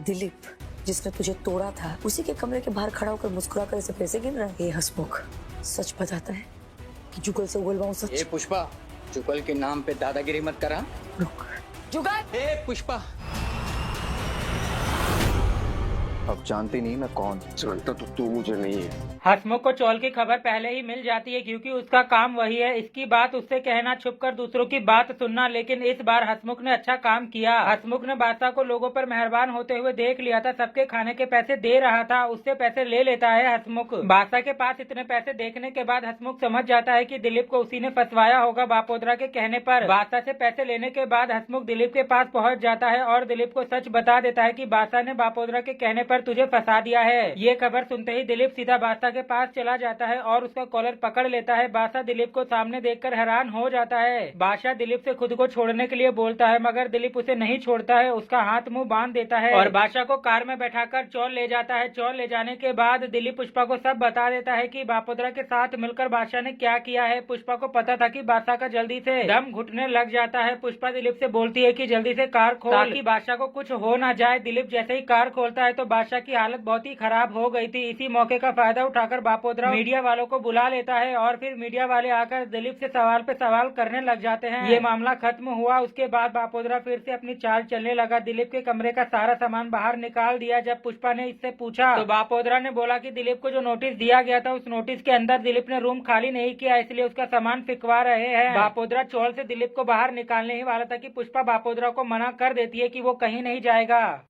दिलीप जिसने तुझे तोड़ा था, उसी के कमरे के बाहर खड़ा होकर मुस्कुरा कर इसे पैसे गिन रहा है। ये हंसमुख सच बताता है कि जुगल से उगलवाऊं सच। ए पुष्पा, जुगल के नाम पे दादागिरी मत करा। रुक जुगल। ए पुष्पा, अब जानती नहीं मैं कौन। जानता तो तू मुझे नहीं है। हंसमुख को चौल की खबर पहले ही मिल जाती है क्योंकि उसका काम वही है, इसकी बात उससे कहना, छुपकर दूसरों की बात सुनना। लेकिन इस बार हंसमुख ने अच्छा काम किया। हंसमुख ने बादशाह को लोगों पर मेहरबान होते हुए देख लिया था, सबके खाने के पैसे दे रहा था, उससे पैसे ले लेता है हंसमुख। बादशाह के पास इतने पैसे देखने के बाद हंसमुख समझ जाता है कि दिलीप को उसी ने फंसवाया होगा बापोद्रा के कहने पर। बादशाह से पैसे लेने के बाद हंसमुख दिलीप के पास पहुँच जाता है और दिलीप को सच बता देता है कि बादशाह ने बापोद्रा के कहने पर तुझे फंसा दिया है। ये खबर सुनते ही दिलीप सीधा बादशाह के पास चला जाता है और उसका कॉलर पकड़ लेता है। बादशाह दिलीप को सामने देखकर हैरान हो जाता है। बादशाह दिलीप से खुद को छोड़ने के लिए बोलता है मगर दिलीप उसे नहीं छोड़ता है, उसका हाथ मुंह बांध देता है और बादशाह को कार में बैठाकर चौल ले जाता है। चौल ले जाने के बाद दिलीप पुष्पा को सब बता देता है कि बापोद्रा के साथ मिलकर बादशाह ने क्या किया है। पुष्पा को पता था कि बादशाह का जल्दी से दम घुटने लग जाता है। पुष्पा दिलीप से बोलती है कि जल्दी से कार खोल ताकि बादशाह को कुछ हो ना जाए। दिलीप जैसे ही कार खोलता है तो बादशाह की हालत बहुत ही खराब हो गई थी। इसी मौके का फायदा उठाकर बापोद्रा मीडिया वालों को बुला लेता है और फिर मीडिया वाले आकर दिलीप से सवाल पे सवाल करने लग जाते हैं। ये मामला खत्म हुआ। उसके बाद बापोद्रा फिर से अपनी चाल चलने लगा। दिलीप के कमरे का सारा सामान बाहर निकाल दिया। जब पुष्पा ने इससे पूछा तो बापोद्रा ने बोला कि दिलीप को जो नोटिस दिया गया था उस नोटिस के अंदर दिलीप ने रूम खाली नहीं किया, इसलिए उसका सामान फिकवा रहे हैं। बापोद्रा चौल से दिलीप को बाहर निकालने ही वाला था कि पुष्पा बापोद्रा को मना कर देती है कि वो कहीं नहीं जाएगा।